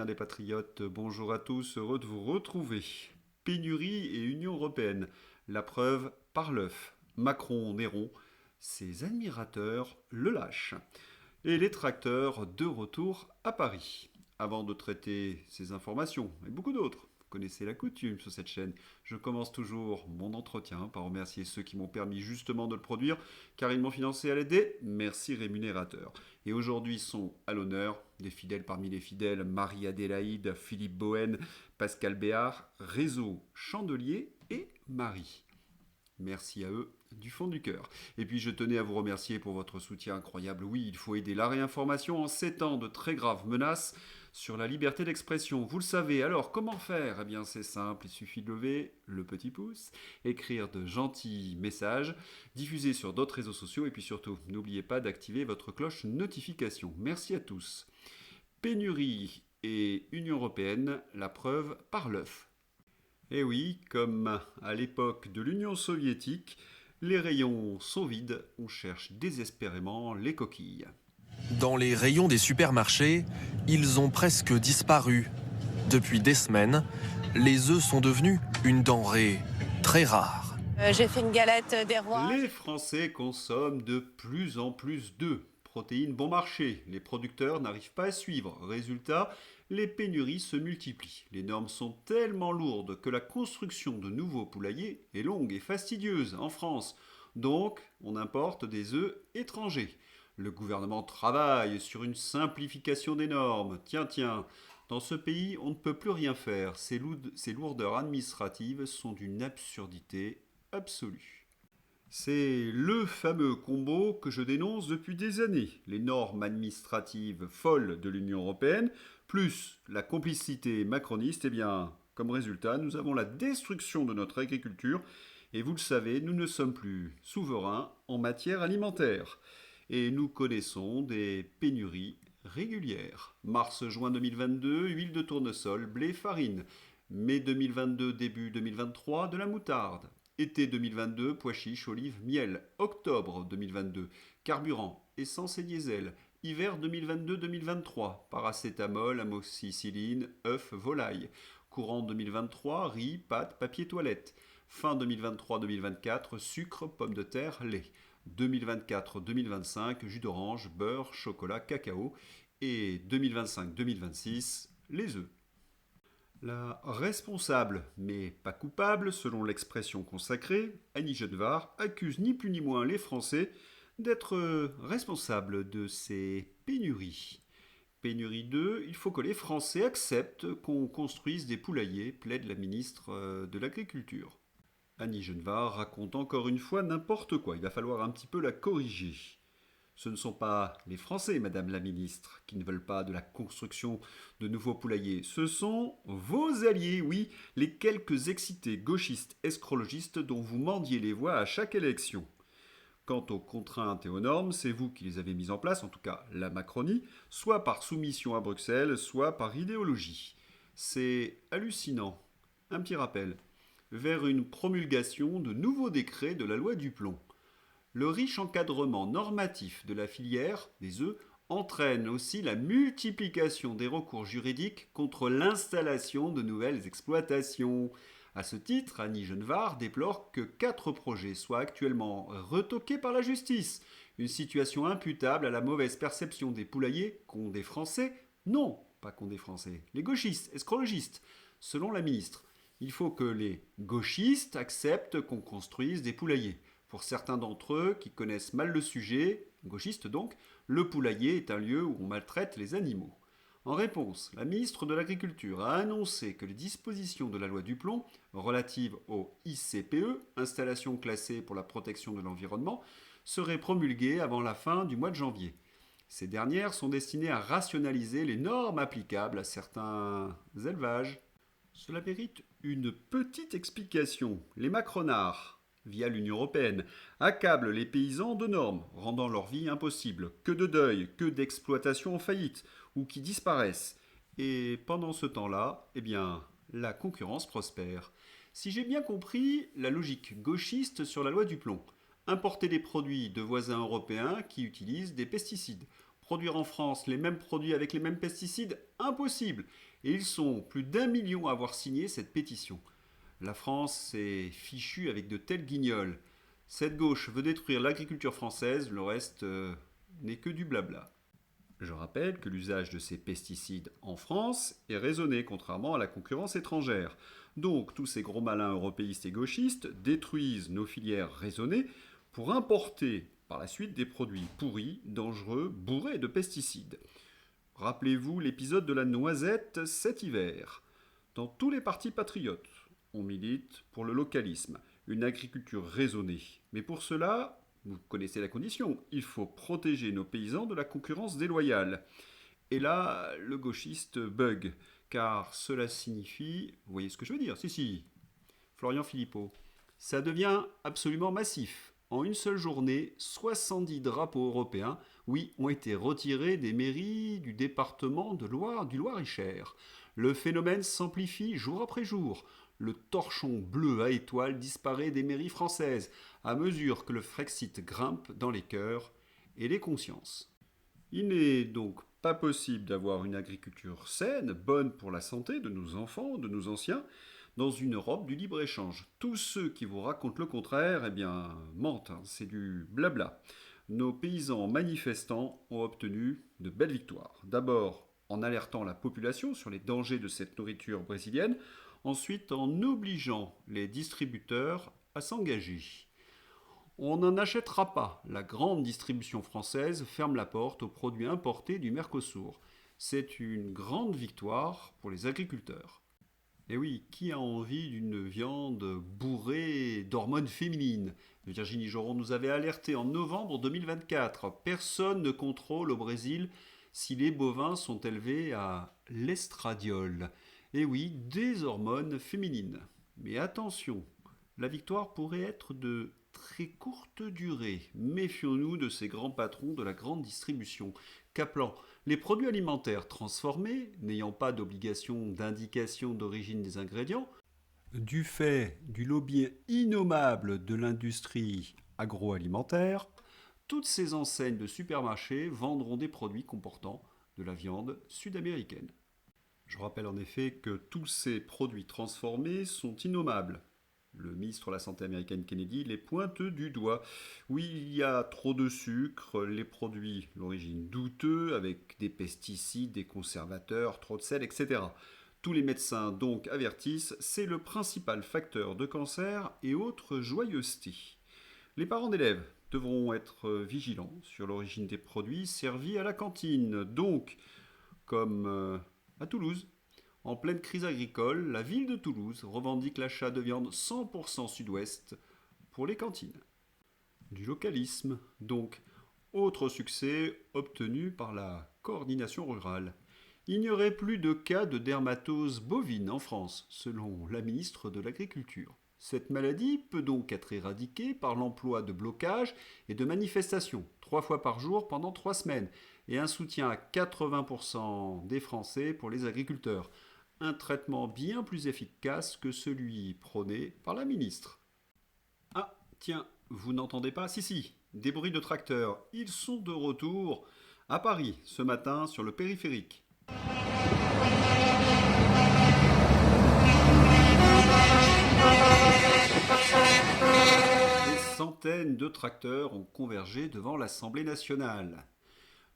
chrétiens, les patriotes, bonjour à tous, heureux de vous retrouver. Pénurie et Union européenne, la preuve par l'œuf. Macron, Néron, ses admirateurs le lâchent. Et les tracteurs de retour à Paris. Avant de traiter ces informations et beaucoup d'autres, vous connaissez la coutume sur cette chaîne, je commence toujours mon entretien par remercier ceux qui m'ont permis justement de le produire, car ils m'ont financé à l'aide des merci rémunérateurs. Et aujourd'hui sont à l'honneur des fidèles parmi les fidèles, Marie-Adélaïde, Philippe Bohen, Pascal Béard, Réseau Chandelier et Marie. Merci à eux du fond du cœur. Et puis je tenais à vous remercier pour votre soutien incroyable. Oui, il faut aider la réinformation en ces temps de très graves menaces sur la liberté d'expression. Vous le savez, alors comment faire? Eh bien c'est simple, il suffit de lever le petit pouce, écrire de gentils messages, diffuser sur d'autres réseaux sociaux et puis surtout, n'oubliez pas d'activer votre cloche notification. Merci à tous. Pénurie et Union européenne, la preuve par l'œuf. Et oui, comme à l'époque de l'Union soviétique, les rayons sont vides, on cherche désespérément les coquilles. Dans les rayons des supermarchés, ils ont presque disparu. Depuis des semaines, les œufs sont devenus une denrée très rare. J'ai fait une galette des rois. Les Français consomment de plus en plus d'œufs. Protéines bon marché, les producteurs n'arrivent pas à suivre. Résultat, les pénuries se multiplient. Les normes sont tellement lourdes que la construction de nouveaux poulaillers est longue et fastidieuse en France. Donc, on importe des œufs étrangers. Le gouvernement travaille sur une simplification des normes. Tiens, dans ce pays, on ne peut plus rien faire. Ces lourdeurs administratives sont d'une absurdité absolue. C'est le fameux combo que je dénonce depuis des années. Les normes administratives folles de l'Union européenne, plus la complicité macroniste, eh bien, comme résultat, nous avons la destruction de notre agriculture. Et vous le savez, nous ne sommes plus souverains en matière alimentaire. Et nous connaissons des pénuries régulières. Mars-juin 2022, huile de tournesol, blé, farine. Mai 2022, début 2023, de la moutarde. Été 2022, pois chiches, olives, miel. Octobre 2022, carburant, essence et diesel. Hiver 2022-2023, paracétamol, amoxicilline, œufs, volaille. Courant 2023, riz, pâtes, papier toilette. Fin 2023-2024, sucre, pommes de terre, lait. 2024-2025, jus d'orange, beurre, chocolat, cacao. Et 2025-2026, les œufs. La responsable, mais pas coupable, selon l'expression consacrée, Annie Genevard accuse ni plus ni moins les Français d'être responsables de ces pénuries. Pénurie 2, il faut que les Français acceptent qu'on construise des poulaillers, plaide la ministre de l'Agriculture. Annie Genevard raconte encore une fois n'importe quoi, il va falloir un petit peu la corriger. Ce ne sont pas les Français, Madame la Ministre, qui ne veulent pas de la construction de nouveaux poulaillers. Ce sont vos alliés, oui, les quelques excités gauchistes escrologistes dont vous mendiez les voix à chaque élection. Quant aux contraintes et aux normes, c'est vous qui les avez mises en place, en tout cas la Macronie, soit par soumission à Bruxelles, soit par idéologie. C'est hallucinant. Un petit rappel. Vers une promulgation de nouveaux décrets de la loi du plomb. Le riche encadrement normatif de la filière des œufs entraîne aussi la multiplication des recours juridiques contre l'installation de nouvelles exploitations. À ce titre, Annie Genevard déplore que 4 projets soient actuellement retoqués par la justice. Une situation imputable à la mauvaise perception des poulaillers qu'ont des Français. Non, pas qu'ont des Français, les gauchistes, escrologistes. Selon la ministre, il faut que les gauchistes acceptent qu'on construise des poulaillers. Pour certains d'entre eux qui connaissent mal le sujet, gauchistes donc, le poulailler est un lieu où on maltraite les animaux. En réponse, la ministre de l'Agriculture a annoncé que les dispositions de la loi du plomb relatives au ICPE, installation classée pour la protection de l'environnement, seraient promulguées avant la fin du mois de janvier. Ces dernières sont destinées à rationaliser les normes applicables à certains élevages. Cela mérite une petite explication. Les macronards, via l'Union européenne, accablent les paysans de normes, rendant leur vie impossible. Que de deuil, que d'exploitations en faillite, ou qui disparaissent. Et pendant ce temps-là, eh bien, la concurrence prospère. Si j'ai bien compris la logique gauchiste sur la loi du plomb, importer des produits de voisins européens qui utilisent des pesticides. Produire en France les mêmes produits avec les mêmes pesticides, impossible. Et ils sont plus d'1 million à avoir signé cette pétition. La France s'est fichue avec de tels guignols. Cette gauche veut détruire l'agriculture française, le reste n'est que du blabla. Je rappelle que l'usage de ces pesticides en France est raisonné, contrairement à la concurrence étrangère. Donc tous ces gros malins européistes et gauchistes détruisent nos filières raisonnées pour importer par la suite des produits pourris, dangereux, bourrés de pesticides. Rappelez-vous l'épisode de la noisette cet hiver. Dans tous les partis patriotes, on milite pour le localisme, une agriculture raisonnée. Mais pour cela, vous connaissez la condition, il faut protéger nos paysans de la concurrence déloyale. Et là, le gauchiste bug, car cela signifie... Vous voyez ce que je veux dire? Si, Florian Philippot. Ça devient absolument massif. En une seule journée, 70 drapeaux européens, oui, ont été retirés des mairies du département de Loire, du Loir-et-Cher. Le phénomène s'amplifie jour après jour. Le torchon bleu à étoiles disparaît des mairies françaises à mesure que le Frexit grimpe dans les cœurs et les consciences. Il n'est donc pas possible d'avoir une agriculture saine, bonne pour la santé de nos enfants, de nos anciens, dans une Europe du libre-échange. Tous ceux qui vous racontent le contraire, mentent, c'est du blabla. Nos paysans manifestants ont obtenu de belles victoires. D'abord, en alertant la population sur les dangers de cette nourriture brésilienne, ensuite en obligeant les distributeurs à s'engager. On n'en achètera pas. La grande distribution française ferme la porte aux produits importés du Mercosur. C'est une grande victoire pour les agriculteurs. Et oui, qui a envie d'une viande bourrée d'hormones féminines? Virginie Joron nous avait alerté en novembre 2024. Personne ne contrôle au Brésil si les bovins sont élevés à l'estradiol. Et oui, des hormones féminines. Mais attention, la victoire pourrait être de très courte durée. Méfions-nous de ces grands patrons de la grande distribution, qu'appelant les produits alimentaires transformés, n'ayant pas d'obligation d'indication d'origine des ingrédients, du fait du lobby innommable de l'industrie agroalimentaire, toutes ces enseignes de supermarchés vendront des produits comportant de la viande sud-américaine. Je rappelle en effet que tous ces produits transformés sont innommables. Le ministre de la Santé américaine Kennedy les pointe du doigt. Oui, il y a trop de sucre, les produits d'origine douteuse, avec des pesticides, des conservateurs, trop de sel, etc. Tous les médecins donc avertissent, c'est le principal facteur de cancer et autres joyeusetés. Les parents d'élèves devront être vigilants sur l'origine des produits servis à la cantine. Donc, comme à Toulouse, en pleine crise agricole, la ville de Toulouse revendique l'achat de viande 100% sud-ouest pour les cantines. Du localisme, donc, autre succès obtenu par la coordination rurale. Il n'y aurait plus de cas de dermatose bovine en France, selon la ministre de l'Agriculture. Cette maladie peut donc être éradiquée par l'emploi de blocages et de manifestations, 3 fois par jour pendant 3 semaines, et un soutien à 80% des Français pour les agriculteurs. Un traitement bien plus efficace que celui prôné par la ministre. Ah, tiens, vous n'entendez pas? Si, des bruits de tracteurs. Ils sont de retour à Paris ce matin sur le périphérique. Des centaines de tracteurs ont convergé devant l'Assemblée nationale.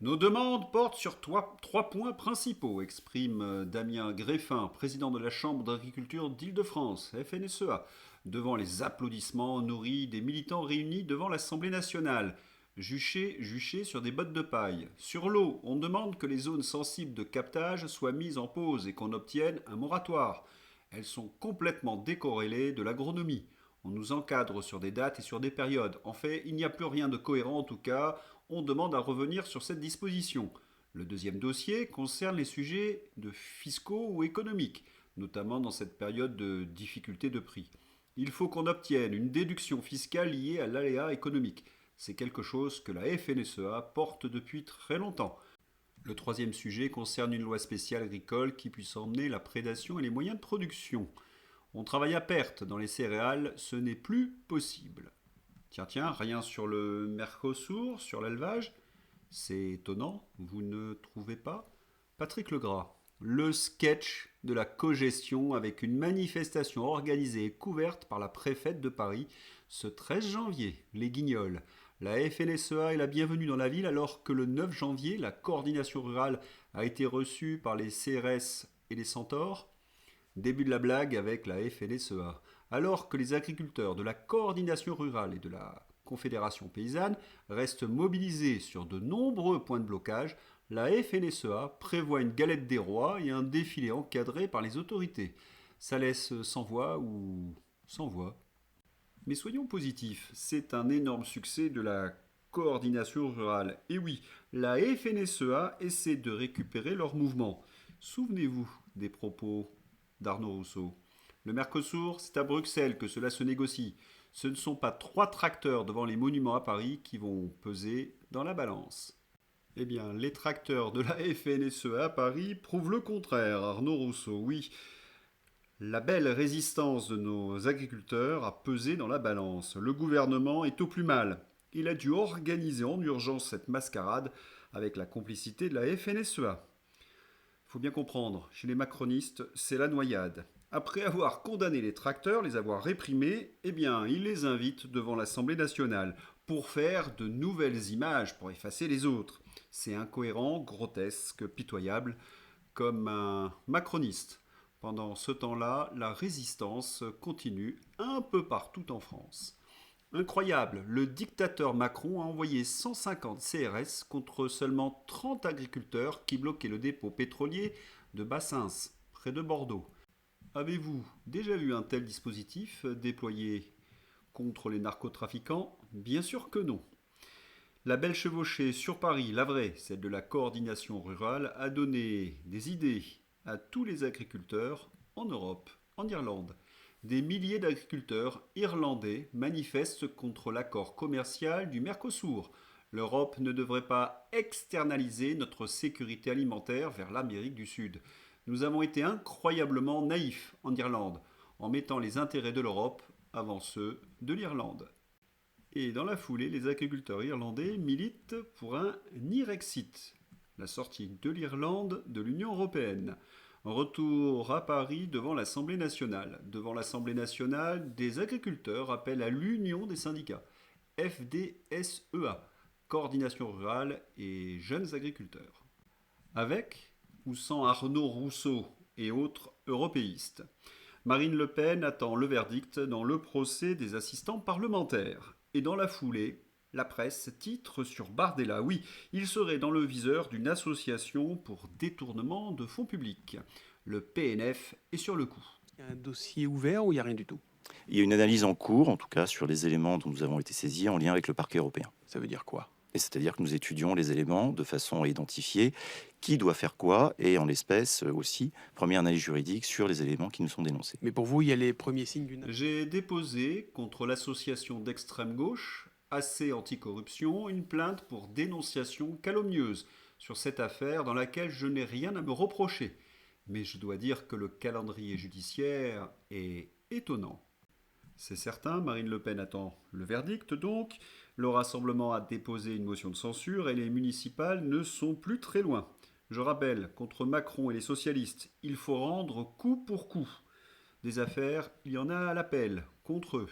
Nos demandes portent sur 3 points principaux, exprime Damien Greffin, président de la Chambre d'agriculture d'Île-de-France, FNSEA, devant les applaudissements nourris des militants réunis devant l'Assemblée nationale. Juchés sur des bottes de paille. Sur l'eau, on demande que les zones sensibles de captage soient mises en pause et qu'on obtienne un moratoire. Elles sont complètement décorrélées de l'agronomie. On nous encadre sur des dates et sur des périodes. En fait, il n'y a plus rien de cohérent en tout cas. On demande à revenir sur cette disposition. Le deuxième dossier concerne les sujets fiscaux ou économiques, notamment dans cette période de difficulté de prix. Il faut qu'on obtienne une déduction fiscale liée à l'aléa économique. C'est quelque chose que la FNSEA porte depuis très longtemps. Le troisième sujet concerne une loi spéciale agricole qui puisse emmener la prédation et les moyens de production. On travaille à perte dans les céréales, ce n'est plus possible. Tiens, rien sur le Mercosur, sur l'élevage? C'est étonnant, vous ne trouvez pas? Patrick Legras, le sketch de la cogestion avec une manifestation organisée et couverte par la préfète de Paris ce 13 janvier, les Guignols. La FNSEA est la bienvenue dans la ville alors que le 9 janvier, la coordination rurale a été reçue par les CRS et les Centaures. Début de la blague avec la FNSEA. Alors que les agriculteurs de la coordination rurale et de la Confédération paysanne restent mobilisés sur de nombreux points de blocage, la FNSEA prévoit une galette des rois et un défilé encadré par les autorités. Ça laisse sans voix ou sans voix. Mais soyons positifs, c'est un énorme succès de la coordination rurale. Et oui, la FNSEA essaie de récupérer leur mouvement. Souvenez-vous des propos d'Arnaud Rousseau. Le Mercosur, c'est à Bruxelles que cela se négocie. Ce ne sont pas 3 tracteurs devant les monuments à Paris qui vont peser dans la balance. Eh bien, les tracteurs de la FNSEA à Paris prouvent le contraire, Arnaud Rousseau, oui. La belle résistance de nos agriculteurs a pesé dans la balance. Le gouvernement est au plus mal. Il a dû organiser en urgence cette mascarade avec la complicité de la FNSEA. Il faut bien comprendre, chez les macronistes, c'est la noyade. Après avoir condamné les tracteurs, les avoir réprimés, eh bien, ils les invitent devant l'Assemblée nationale pour faire de nouvelles images, pour effacer les autres. C'est incohérent, grotesque, pitoyable, comme un macroniste. Pendant ce temps-là, la résistance continue un peu partout en France. Incroyable, le dictateur Macron a envoyé 150 CRS contre seulement 30 agriculteurs qui bloquaient le dépôt pétrolier de Bassins, près de Bordeaux. Avez-vous déjà vu un tel dispositif déployé contre les narcotrafiquants? Bien sûr que non. La belle chevauchée sur Paris, la vraie, celle de la coordination rurale, a donné des idées à tous les agriculteurs en Europe, en Irlande. Des milliers d'agriculteurs irlandais manifestent contre l'accord commercial du Mercosur. L'Europe ne devrait pas externaliser notre sécurité alimentaire vers l'Amérique du Sud. Nous avons été incroyablement naïfs en Irlande, en mettant les intérêts de l'Europe avant ceux de l'Irlande. Et dans la foulée, les agriculteurs irlandais militent pour un Irexit, la sortie de l'Irlande de l'Union européenne. Retour à Paris devant l'Assemblée nationale. Devant l'Assemblée nationale, des agriculteurs appellent à l'union des syndicats, FDSEA, Coordination rurale et jeunes agriculteurs. Avec ou sans Arnaud Rousseau et autres européistes. Marine Le Pen attend le verdict dans le procès des assistants parlementaires. Et dans la foulée, la presse titre sur Bardella. Oui, il serait dans le viseur d'une association pour détournement de fonds publics. Le PNF est sur le coup. Il y a un dossier ouvert ou il n'y a rien du tout? Il y a une analyse en cours, en tout cas, sur les éléments dont nous avons été saisis en lien avec le parquet européen. Ça veut dire quoi? Et c'est-à-dire que nous étudions les éléments de façon à identifier qui doit faire quoi, et en l'espèce aussi, première analyse juridique sur les éléments qui nous sont dénoncés. Mais pour vous, il y a les premiers signes d'une... J'ai déposé contre l'association d'extrême gauche, AC Anticorruption, une plainte pour dénonciation calomnieuse sur cette affaire dans laquelle je n'ai rien à me reprocher. Mais je dois dire que le calendrier judiciaire est étonnant. C'est certain, Marine Le Pen attend le verdict donc. Le Rassemblement a déposé une motion de censure et les municipales ne sont plus très loin. Je rappelle, contre Macron et les socialistes, il faut rendre coup pour coup. Des affaires, il y en a à l'appel, contre eux.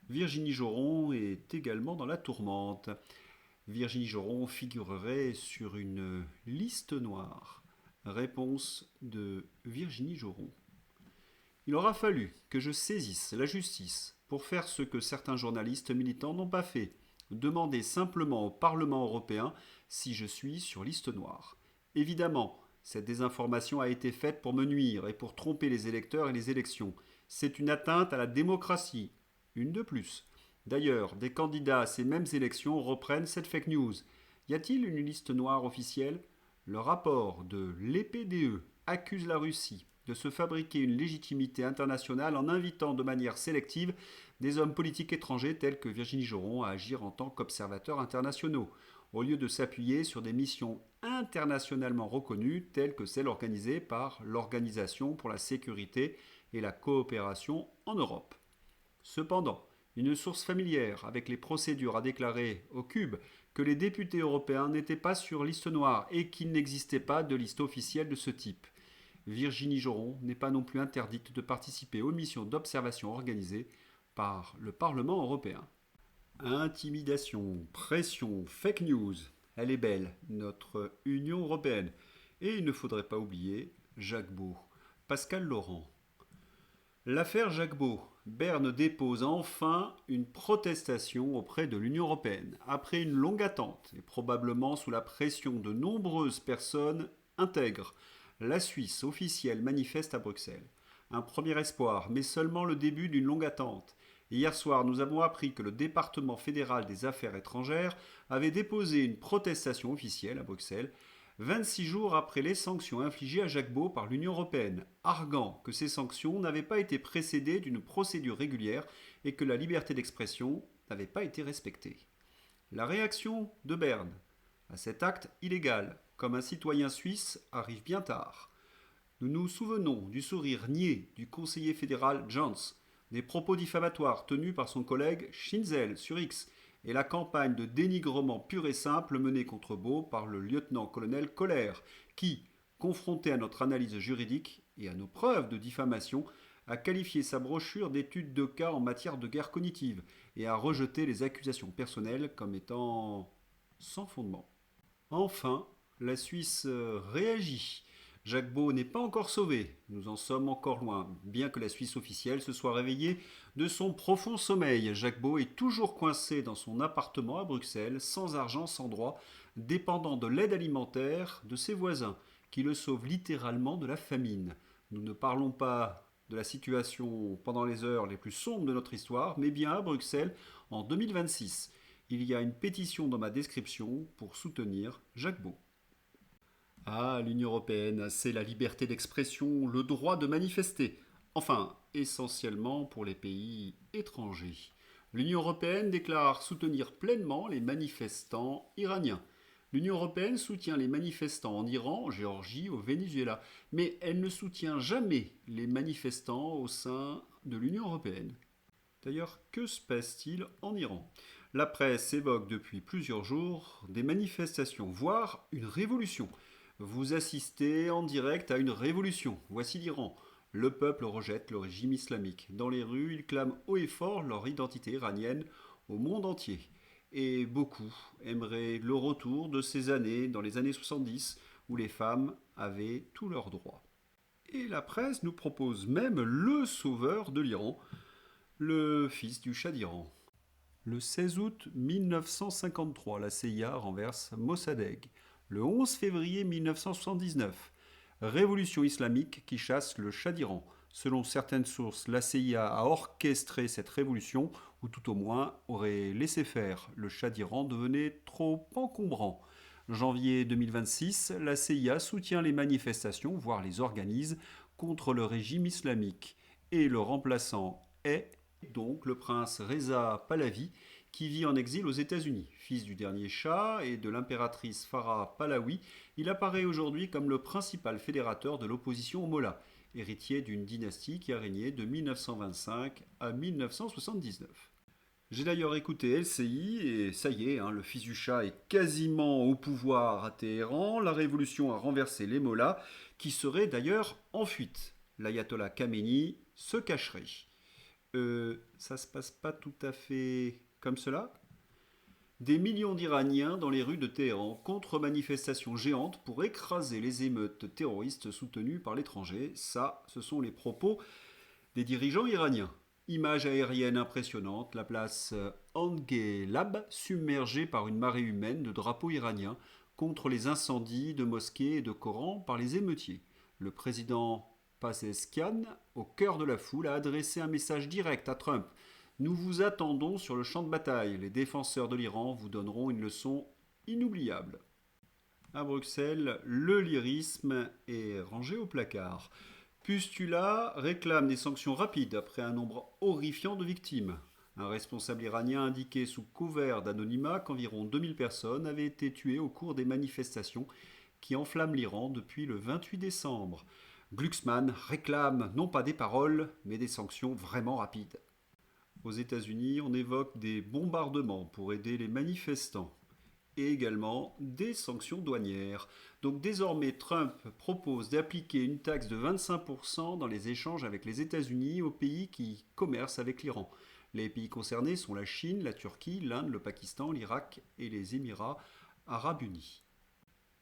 Virginie Joron est également dans la tourmente. Virginie Joron figurerait sur une liste noire. Réponse de Virginie Joron. Il aura fallu que je saisisse la justice pour faire ce que certains journalistes militants n'ont pas fait, demander simplement au Parlement européen si je suis sur liste noire. Évidemment, cette désinformation a été faite pour me nuire et pour tromper les électeurs et les élections. C'est une atteinte à la démocratie, une de plus. D'ailleurs, des candidats à ces mêmes élections reprennent cette fake news. Y a-t-il une liste noire officielle? Le rapport de l'EPDE accuse la Russie de se fabriquer une légitimité internationale en invitant de manière sélective des hommes politiques étrangers tels que Virginie Joron à agir en tant qu'observateurs internationaux, au lieu de s'appuyer sur des missions internationalement reconnues telles que celles organisées par l'Organisation pour la sécurité et la coopération en Europe. Cependant, une source familière avec les procédures a déclaré au Cube que les députés européens n'étaient pas sur liste noire et qu'il n'existait pas de liste officielle de ce type. Virginie Joron n'est pas non plus interdite de participer aux missions d'observation organisées par le Parlement européen. Intimidation, pression, fake news, elle est belle, notre Union européenne. Et il ne faudrait pas oublier Jacques Beau, Pascal Laurent. L'affaire Jacques Beau. Berne dépose enfin une protestation auprès de l'Union européenne, après une longue attente et probablement sous la pression de nombreuses personnes intègres. La Suisse officielle manifeste à Bruxelles. Un premier espoir, mais seulement le début d'une longue attente. Hier soir, nous avons appris que le département fédéral des affaires étrangères avait déposé une protestation officielle à Bruxelles 26 jours après les sanctions infligées à Jacques Beau par l'Union européenne, arguant que ces sanctions n'avaient pas été précédées d'une procédure régulière et que la liberté d'expression n'avait pas été respectée. La réaction de Berne à cet acte illégal, comme un citoyen suisse, arrive bien tard. Nous nous souvenons du sourire niais du conseiller fédéral Jans, des propos diffamatoires tenus par son collègue Schinzel sur X, et la campagne de dénigrement pur et simple menée contre Beau par le lieutenant-colonel Koller, qui, confronté à notre analyse juridique et à nos preuves de diffamation, a qualifié sa brochure d'étude de cas en matière de guerre cognitive et a rejeté les accusations personnelles comme étant sans fondement. Enfin, la Suisse réagit. Jacques Beau n'est pas encore sauvé, nous en sommes encore loin, bien que la Suisse officielle se soit réveillée de son profond sommeil. Jacques Beau est toujours coincé dans son appartement à Bruxelles, sans argent, sans droit, dépendant de l'aide alimentaire de ses voisins, qui le sauvent littéralement de la famine. Nous ne parlons pas de la situation pendant les heures les plus sombres de notre histoire, mais bien à Bruxelles en 2026. Il y a une pétition dans ma description pour soutenir Jacques Beau. Ah, l'Union européenne, c'est la liberté d'expression, le droit de manifester. Enfin, essentiellement pour les pays étrangers. L'Union européenne déclare soutenir pleinement les manifestants iraniens. L'Union européenne soutient les manifestants en Iran, en Géorgie, au Venezuela, mais elle ne soutient jamais les manifestants au sein de l'Union européenne. D'ailleurs, que se passe-t-il en Iran ? La presse évoque depuis plusieurs jours des manifestations, voire une révolution. Vous assistez en direct à une révolution. Voici l'Iran. Le peuple rejette le régime islamique. Dans les rues, ils clament haut et fort leur identité iranienne au monde entier. Et beaucoup aimeraient le retour de ces années, dans les années 70, où les femmes avaient tous leurs droits. Et la presse nous propose même le sauveur de l'Iran, le fils du Shah d'Iran. Le 16 août 1953, la CIA renverse Mossadegh. Le 11 février 1979, révolution islamique qui chasse le Shah d'Iran. Selon certaines sources, la CIA a orchestré cette révolution, ou tout au moins aurait laissé faire. Le Shah d'Iran devenait trop encombrant. Janvier 2026, la CIA soutient les manifestations, voire les organise, contre le régime islamique. Et le remplaçant est donc le prince Reza Pahlavi, qui vit en exil aux États-Unis. Fils du dernier Shah et de l'impératrice Farah Pahlavi, il apparaît aujourd'hui comme le principal fédérateur de l'opposition au Mollah, héritier d'une dynastie qui a régné de 1925 à 1979. J'ai d'ailleurs écouté LCI et ça y est, le fils du Shah est quasiment au pouvoir à Téhéran. La révolution a renversé les Mollahs, qui seraient d'ailleurs en fuite. L'ayatollah Khamenei se cacherait. Ça se passe pas tout à fait comme cela. Des millions d'Iraniens dans les rues de Téhéran, contre-manifestations géantes pour écraser les émeutes terroristes soutenues par l'étranger. Ça, ce sont les propos des dirigeants iraniens. Image aérienne impressionnante, la place Angelab submergée par une marée humaine de drapeaux iraniens contre les incendies de mosquées et de Corans par les émeutiers. Le président Pezeshkian, au cœur de la foule, a adressé un message direct à Trump. Nous vous attendons sur le champ de bataille. Les défenseurs de l'Iran vous donneront une leçon inoubliable. À Bruxelles, le lyrisme est rangé au placard. Pustula réclame des sanctions rapides après un nombre horrifiant de victimes. Un responsable iranien a indiqué sous couvert d'anonymat qu'environ 2000 personnes avaient été tuées au cours des manifestations qui enflamment l'Iran depuis le 28 décembre. Glucksmann réclame non pas des paroles, mais des sanctions vraiment rapides. Aux États-Unis, on évoque des bombardements pour aider les manifestants. et également des sanctions douanières. Donc désormais, Trump propose d'appliquer une taxe de 25% dans les échanges avec les États-Unis aux pays qui commercent avec l'Iran. Les pays concernés sont la Chine, la Turquie, l'Inde, le Pakistan, l'Irak et les Émirats arabes unis.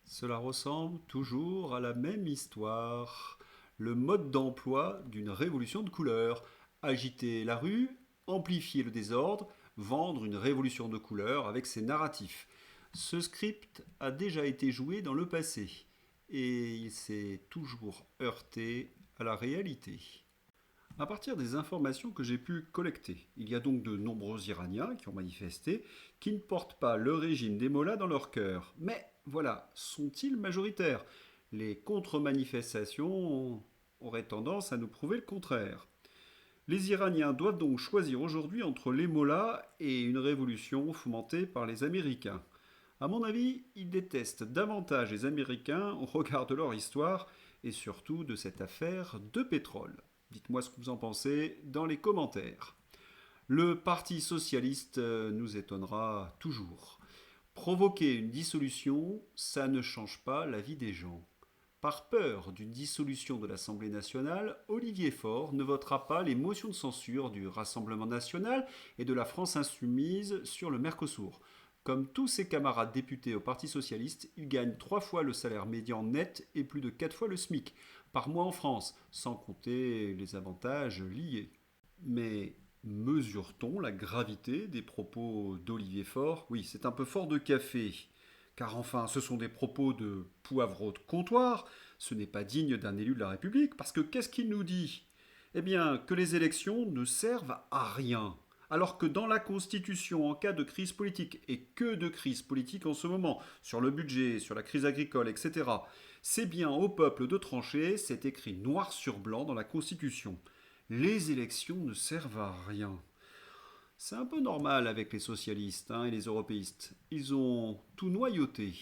Cela ressemble toujours à la même histoire. Le mode d'emploi d'une révolution de couleurs. Agiter la rue, amplifier le désordre, vendre une révolution de couleurs avec ses narratifs. Ce script a déjà été joué dans le passé et il s'est toujours heurté à la réalité. À partir des informations que j'ai pu collecter, il y a donc de nombreux Iraniens qui ont manifesté, qui ne portent pas le régime des mollahs dans leur cœur. Mais voilà, sont-ils majoritaires? Les contre-manifestations auraient tendance à nous prouver le contraire. Les Iraniens doivent donc choisir aujourd'hui entre les mollahs et une révolution fomentée par les Américains. À mon avis, ils détestent davantage les Américains au regard de leur histoire et surtout de cette affaire de pétrole. Dites-moi ce que vous en pensez dans les commentaires. Le Parti socialiste nous étonnera toujours. Provoquer une dissolution, ça ne change pas la vie des gens. Par peur d'une dissolution de l'Assemblée nationale, Olivier Faure ne votera pas les motions de censure du Rassemblement national et de la France insoumise sur le Mercosur. Comme tous ses camarades députés au Parti socialiste, il gagne 3 fois le salaire médian net et plus de 4 fois le SMIC par mois en France, sans compter les avantages liés. Mais mesure-t-on la gravité des propos d'Olivier Faure? Oui, c'est un peu fort de café. Car enfin, ce sont des propos de poivreau de comptoir, ce n'est pas digne d'un élu de la République, parce que qu'est-ce qu'il nous dit? Eh bien, que les élections ne servent à rien. Alors que dans la Constitution, en cas de crise politique, et que de crise politique en ce moment, sur le budget, sur la crise agricole, etc., c'est bien au peuple de trancher, c'est écrit noir sur blanc dans la Constitution. Les élections ne servent à rien. C'est un peu normal avec les socialistes et les européistes. Ils ont tout noyauté.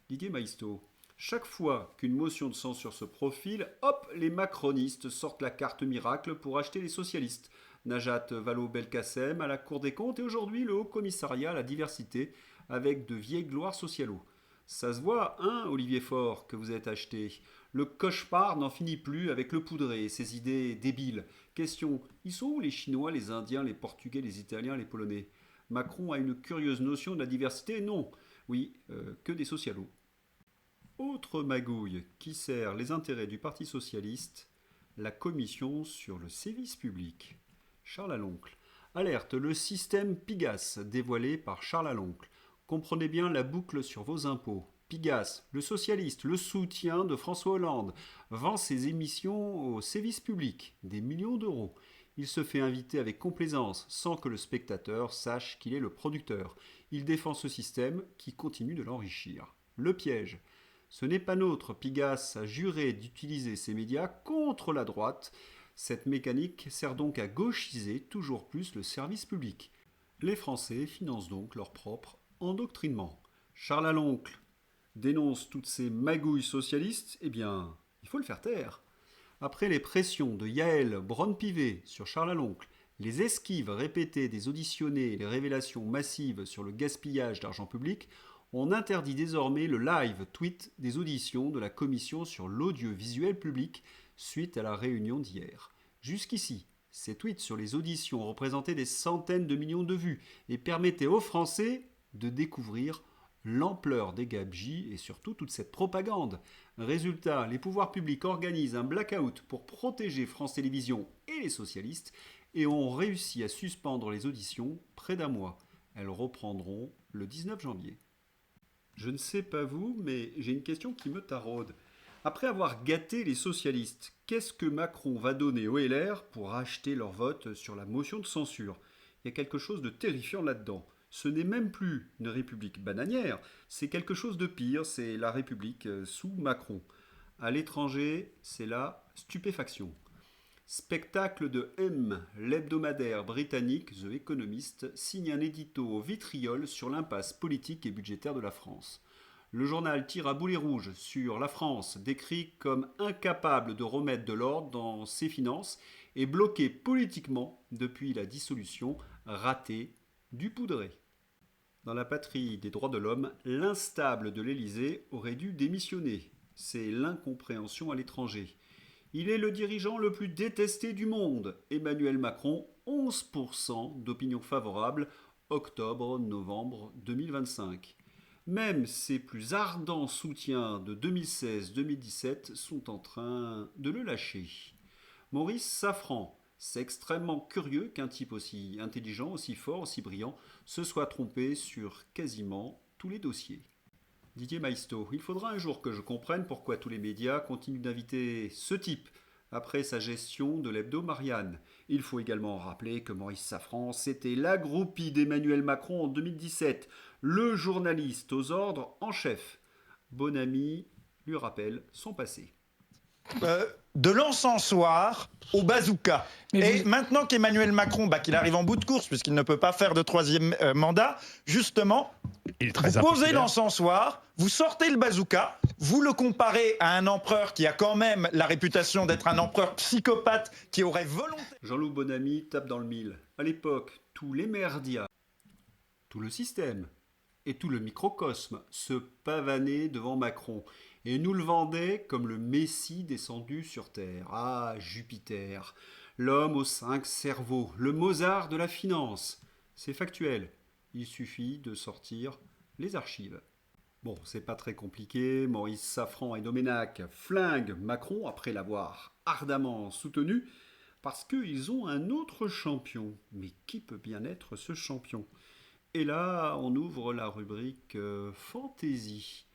Didier Maisto. Chaque fois qu'une motion de censure se profile, hop, les macronistes sortent la carte miracle pour acheter les socialistes. Najat Vallaud-Belkacem à la Cour des comptes et aujourd'hui le Haut Commissariat à la diversité avec de vieilles gloires socialo. Ça se voit, Olivier Faure, que vous êtes acheté. Le cauchemar n'en finit plus avec le poudré et ses idées débiles. Question, ils sont où les Chinois, les Indiens, les Portugais, les Italiens, les Polonais? Macron a une curieuse notion de la diversité? Non. Oui, que des socialos. Autre magouille qui sert les intérêts du Parti socialiste, la commission sur le sévice public. Charles Aloncle. Alerte, le système Pigas dévoilé par Charles Aloncle. Comprenez bien la boucle sur vos impôts. Pigas, le socialiste, le soutien de François Hollande, vend ses émissions au service public, des millions d'euros. Il se fait inviter avec complaisance, sans que le spectateur sache qu'il est le producteur. Il défend ce système qui continue de l'enrichir. Le piège. Ce n'est pas nôtre. Pigas a juré d'utiliser ses médias contre la droite. Cette mécanique sert donc à gauchiser toujours plus le service public. Les Français financent donc leur propre endoctrinement. Charles Aloncle dénonce toutes ces magouilles socialistes, eh bien, il faut le faire taire. Après les pressions de Yaël Braun-Pivet sur Charles Aloncle, les esquives répétées des auditionnés et les révélations massives sur le gaspillage d'argent public, on interdit désormais le live tweet des auditions de la commission sur l'audiovisuel public suite à la réunion d'hier. Jusqu'ici, ces tweets sur les auditions représentaient des centaines de millions de vues et permettaient aux Français de découvrir l'ampleur des gabegies et surtout toute cette propagande. Résultat, les pouvoirs publics organisent un blackout pour protéger France Télévisions et les socialistes et ont réussi à suspendre les auditions près d'un mois. Elles reprendront le 19 janvier. Je ne sais pas vous, mais j'ai une question qui me taraude. Après avoir gâté les socialistes, qu'est-ce que Macron va donner aux LR pour acheter leur vote sur la motion de censure? Il y a quelque chose de terrifiant là-dedans. Ce n'est même plus une république bananière, c'est quelque chose de pire, c'est la république sous Macron. À l'étranger, c'est la stupéfaction. Spectacle de M, l'hebdomadaire britannique The Economist signe un édito au vitriol sur l'impasse politique et budgétaire de la France. Le journal tire à boulet rouge sur la France, décrit comme incapable de remettre de l'ordre dans ses finances et bloquée politiquement depuis la dissolution ratée du poudré. Dans la patrie des droits de l'homme, l'instable de l'Élysée aurait dû démissionner. C'est l'incompréhension à l'étranger. Il est le dirigeant le plus détesté du monde. Emmanuel Macron, 11% d'opinion favorable, octobre-novembre 2025. Même ses plus ardents soutiens de 2016-2017 sont en train de le lâcher. Maurice Safran, c'est extrêmement curieux qu'un type aussi intelligent, aussi fort, aussi brillant se soit trompé sur quasiment tous les dossiers. Didier Maisto, il faudra un jour que je comprenne pourquoi tous les médias continuent d'inviter ce type après sa gestion de l'hebdo Marianne. Il faut également rappeler que Maurice Safran, c'était la groupie d'Emmanuel Macron en 2017, le journaliste aux ordres en chef. Bonamy lui rappelle son passé. De l'encensoir au bazooka. Et maintenant qu'Emmanuel Macron, qu'il arrive en bout de course, puisqu'il ne peut pas faire de troisième mandat, justement, vous posez l'encensoir, vous sortez le bazooka, vous le comparez à un empereur qui a quand même la réputation d'être un empereur psychopathe qui aurait volonté... Jean-Loup Bonamy tape dans le mille. À l'époque, tous les merdias, tout le système et tout le microcosme se pavanaient devant Macron et nous le vendaient comme le Messie descendu sur Terre. Ah, Jupiter, l'homme aux 5 cerveaux, le Mozart de la finance. C'est factuel, il suffit de sortir les archives. Bon, c'est pas très compliqué, Maurice Safran et Doménac flinguent Macron après l'avoir ardemment soutenu parce qu'ils ont un autre champion. Mais qui peut bien être ce champion ? Et là, on ouvre la rubrique Fantaisie.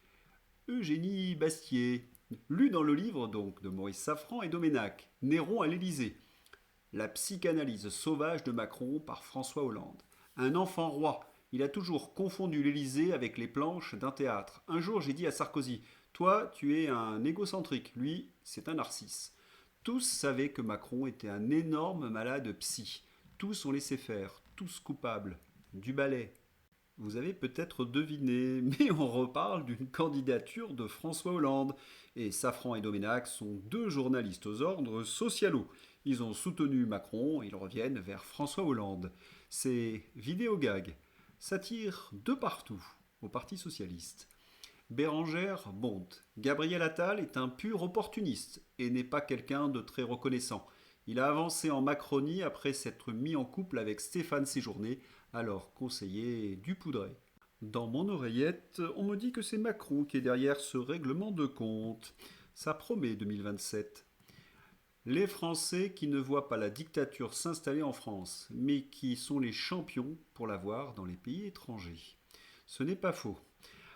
Eugénie Bastier, lu dans le livre donc de Maurice Safran et Doménac, Néron à l'Élysée. La psychanalyse sauvage de Macron par François Hollande. Un enfant roi, il a toujours confondu l'Élysée avec les planches d'un théâtre. Un jour, j'ai dit à Sarkozy, toi, tu es un égocentrique, lui, c'est un narcisse. Tous savaient que Macron était un énorme malade psy. Tous ont laissé faire, tous coupables. Du ballet. Vous avez peut-être deviné, mais on reparle d'une candidature de François Hollande. Et Safran et Doménac sont deux journalistes aux ordres socialos. Ils ont soutenu Macron, ils reviennent vers François Hollande. C'est vidéo-gag. Ça tire de partout, au Parti Socialiste. Bérengère Bonte. Gabriel Attal est un pur opportuniste et n'est pas quelqu'un de très reconnaissant. Il a avancé en Macronie après s'être mis en couple avec Stéphane Séjourné, alors conseiller du Poudret. Dans mon oreillette, on me dit que c'est Macron qui est derrière ce règlement de compte. Ça promet 2027. Les Français qui ne voient pas la dictature s'installer en France, mais qui sont les champions pour la voir dans les pays étrangers. Ce n'est pas faux.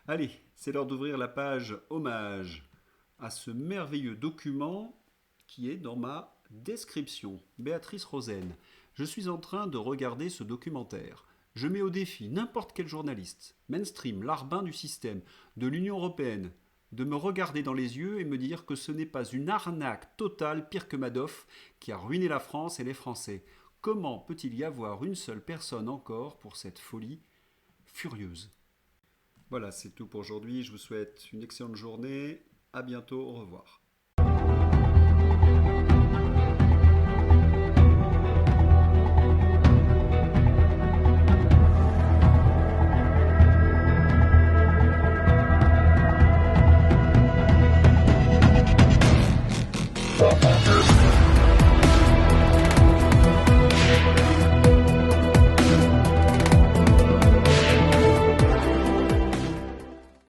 Allez, c'est l'heure d'ouvrir la page hommage à ce merveilleux document qui est dans ma description. Béatrice Rosen. Je suis en train de regarder ce documentaire. Je mets au défi n'importe quel journaliste, mainstream, larbin du système, de l'Union européenne, de me regarder dans les yeux et me dire que ce n'est pas une arnaque totale pire que Madoff qui a ruiné la France et les Français. Comment peut-il y avoir une seule personne encore pour cette folie furieuse ? Voilà, c'est tout pour aujourd'hui. Je vous souhaite une excellente journée. À bientôt, au revoir.